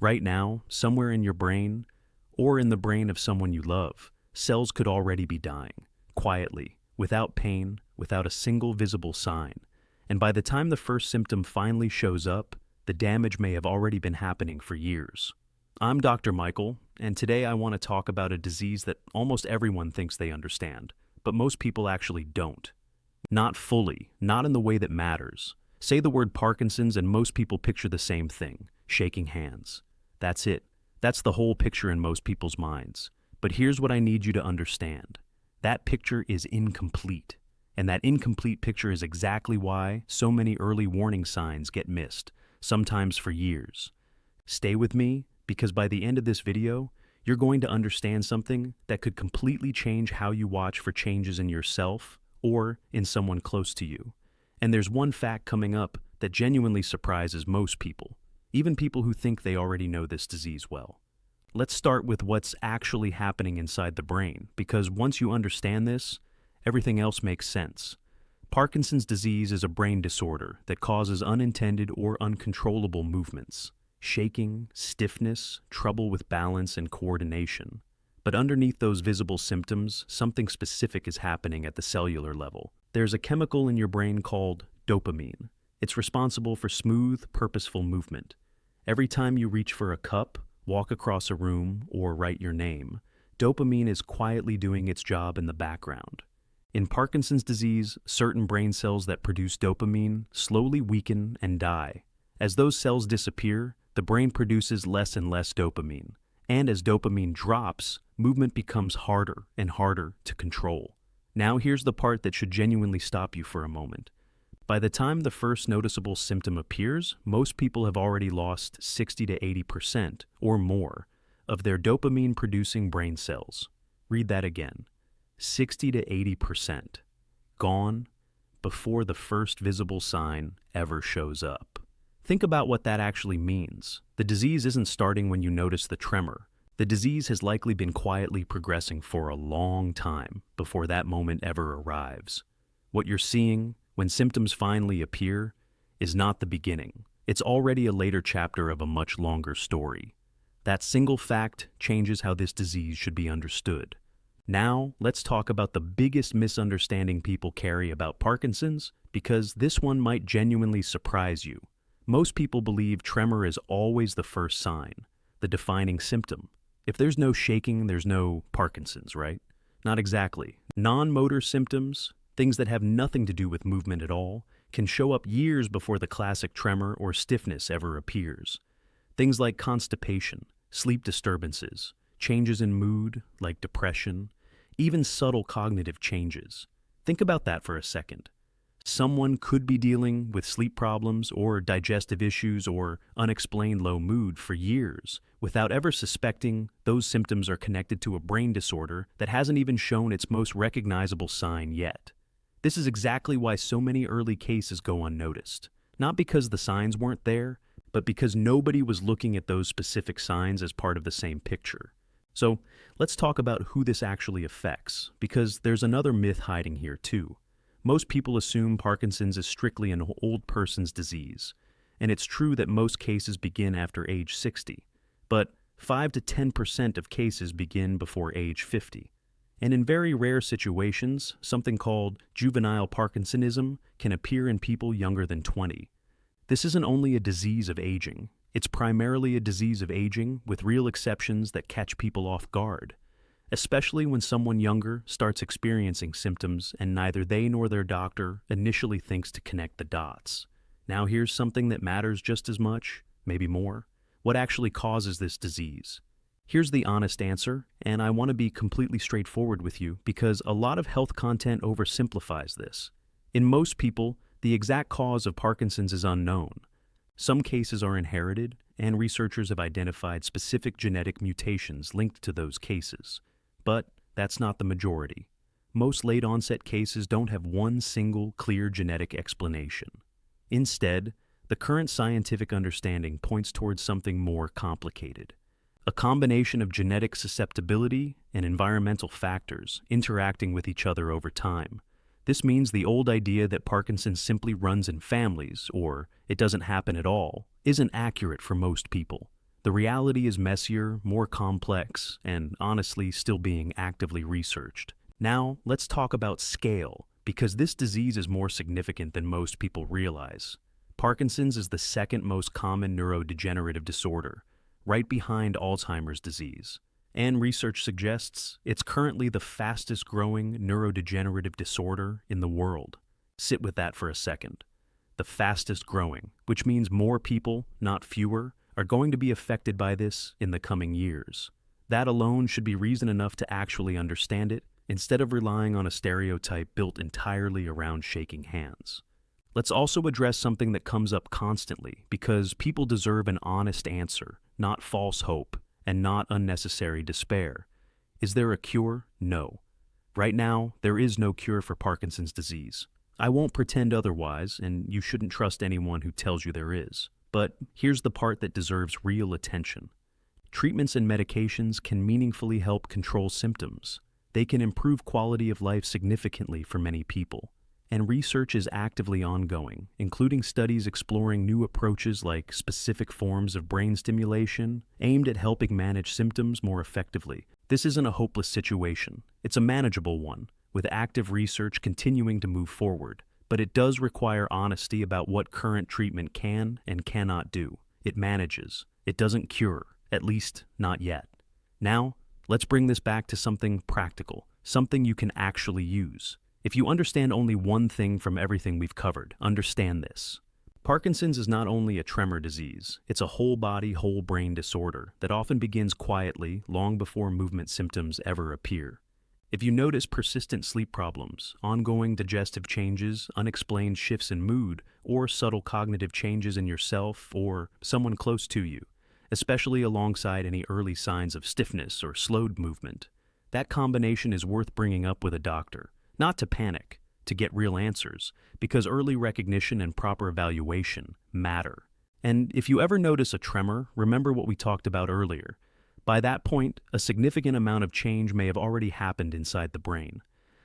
Right now, somewhere in your brain, or in the brain of someone you love, cells could already be dying, quietly, without pain, without a single visible sign. And by the time the first symptom finally shows up, the damage may have already been happening for years. I'm Dr. Michael, and today I want to talk about a disease that almost everyone thinks they understand, but most people actually don't. Not fully, not in the way that matters. Say the word Parkinson's and most people picture the same thing, shaking hands. That's it. That's the whole picture in most people's minds. But here's what I need you to understand. That picture is incomplete. And that incomplete picture is exactly why so many early warning signs get missed, sometimes for years. Stay with me, because by the end of this video, you're going to understand something that could completely change how you watch for changes in yourself or in someone close to you. And there's one fact coming up that genuinely surprises most people, even people who think they already know this disease well. Let's start with what's actually happening inside the brain, because once you understand this, everything else makes sense. Parkinson's disease is a brain disorder that causes unintended or uncontrollable movements, shaking, stiffness, trouble with balance and coordination. But underneath those visible symptoms, something specific is happening at the cellular level. There's a chemical in your brain called dopamine. It's responsible for smooth, purposeful movement. Every time you reach for a cup, walk across a room, or write your name, dopamine is quietly doing its job in the background. In Parkinson's disease, certain brain cells that produce dopamine slowly weaken and die. As those cells disappear, the brain produces less and less dopamine. And as dopamine drops, movement becomes harder and harder to control. Now here's the part that should genuinely stop you for a moment. By the time the first noticeable symptom appears, most people have already lost 60 to 80% or more of their dopamine-producing brain cells. Read that again. 60 to 80% gone before the first visible sign ever shows up. Think about what that actually means. The disease isn't starting when you notice the tremor. The disease has likely been quietly progressing for a long time before that moment ever arrives. What you're seeing, when symptoms finally appear, is not the beginning. It's already a later chapter of a much longer story. That single fact changes how this disease should be understood. Now, let's talk about the biggest misunderstanding people carry about Parkinson's, because this one might genuinely surprise you. Most people believe tremor is always the first sign, the defining symptom. If there's no shaking, there's no Parkinson's, right? Not exactly. Non-motor symptoms, things that have nothing to do with movement at all, can show up years before the classic tremor or stiffness ever appears. Things like constipation, sleep disturbances, changes in mood, like depression, even subtle cognitive changes. Think about that for a second. Someone could be dealing with sleep problems or digestive issues or unexplained low mood for years without ever suspecting those symptoms are connected to a brain disorder that hasn't even shown its most recognizable sign yet. This is exactly why so many early cases go unnoticed. Not because the signs weren't there, but because nobody was looking at those specific signs as part of the same picture. So let's talk about who this actually affects, because there's another myth hiding here too. Most people assume Parkinson's is strictly an old person's disease, and it's true that most cases begin after age 60, but 5 to 10% of cases begin before age 50. And in very rare situations, something called juvenile Parkinsonism can appear in people younger than 20. This isn't only a disease of aging, it's primarily a disease of aging with real exceptions that catch people off guard, especially when someone younger starts experiencing symptoms and neither they nor their doctor initially thinks to connect the dots. Now here's something that matters just as much, maybe more. What actually causes this disease? Here's the honest answer, and I want to be completely straightforward with you because a lot of health content oversimplifies this. In most people, the exact cause of Parkinson's is unknown. Some cases are inherited, and researchers have identified specific genetic mutations linked to those cases. But that's not the majority. Most late-onset cases don't have one single clear genetic explanation. Instead, the current scientific understanding points towards something more complicated. A combination of genetic susceptibility and environmental factors interacting with each other over time. This means the old idea that Parkinson's simply runs in families, or it doesn't happen at all, isn't accurate for most people. The reality is messier, more complex, and honestly still being actively researched. Now, let's talk about scale, because this disease is more significant than most people realize. Parkinson's is the second most common neurodegenerative disorder, right behind Alzheimer's disease. And research suggests it's currently the fastest growing neurodegenerative disorder in the world. Sit with that for a second. The fastest growing, which means more people, not fewer, are going to be affected by this in the coming years. That alone should be reason enough to actually understand it, instead of relying on a stereotype built entirely around shaking hands. Let's also address something that comes up constantly, because people deserve an honest answer, not false hope, and not unnecessary despair. Is there a cure? No. Right now, there is no cure for Parkinson's disease. I won't pretend otherwise, and you shouldn't trust anyone who tells you there is. But here's the part that deserves real attention. Treatments and medications can meaningfully help control symptoms. They can improve quality of life significantly for many people. And research is actively ongoing, including studies exploring new approaches like specific forms of brain stimulation aimed at helping manage symptoms more effectively. This isn't a hopeless situation. It's a manageable one, with active research continuing to move forward. But it does require honesty about what current treatment can and cannot do. It manages. It doesn't cure, at least not yet. Now, let's bring this back to something practical, something you can actually use. If you understand only one thing from everything we've covered, understand this. Parkinson's is not only a tremor disease, it's a whole body, whole brain disorder that often begins quietly long before movement symptoms ever appear. If you notice persistent sleep problems, ongoing digestive changes, unexplained shifts in mood, or subtle cognitive changes in yourself or someone close to you, especially alongside any early signs of stiffness or slowed movement, that combination is worth bringing up with a doctor. Not to panic, to get real answers, because early recognition and proper evaluation matter. And if you ever notice a tremor, remember what we talked about earlier. By that point, a significant amount of change may have already happened inside the brain.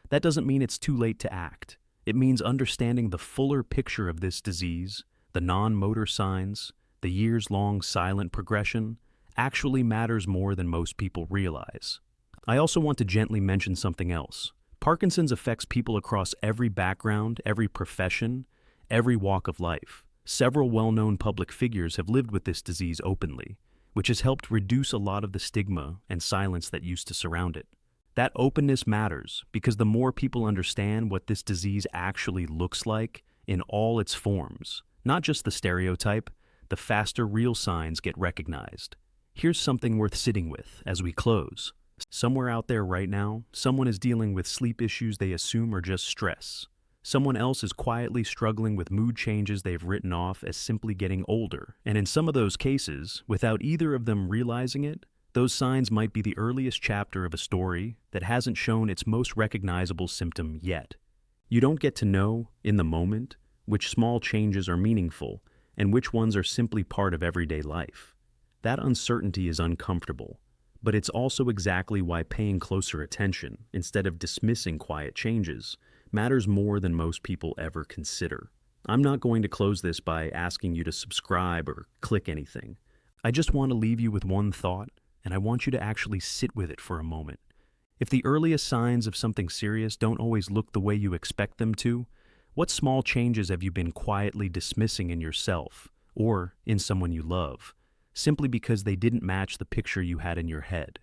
That doesn't mean it's too late to act. It means understanding the fuller picture of this disease, the non-motor signs, the years-long silent progression, actually matters more than most people realize. I also want to gently mention something else. Parkinson's affects people across every background, every profession, every walk of life. Several well-known public figures have lived with this disease openly, which has helped reduce a lot of the stigma and silence that used to surround it. That openness matters because the more people understand what this disease actually looks like in all its forms, not just the stereotype, the faster real signs get recognized. Here's something worth sitting with as we close. Somewhere out there right now, someone is dealing with sleep issues they assume are just stress. Someone else is quietly struggling with mood changes they've written off as simply getting older. And in some of those cases, without either of them realizing it, those signs might be the earliest chapter of a story that hasn't shown its most recognizable symptom yet. You don't get to know, in the moment, which small changes are meaningful and which ones are simply part of everyday life. That uncertainty is uncomfortable, but it's also exactly why paying closer attention, instead of dismissing quiet changes, matters more than most people ever consider. I'm not going to close this by asking you to subscribe or click anything. I just want to leave you with one thought, and I want you to actually sit with it for a moment. If the earliest signs of something serious don't always look the way you expect them to, what small changes have you been quietly dismissing in yourself or in someone you love, simply because they didn't match the picture you had in your head?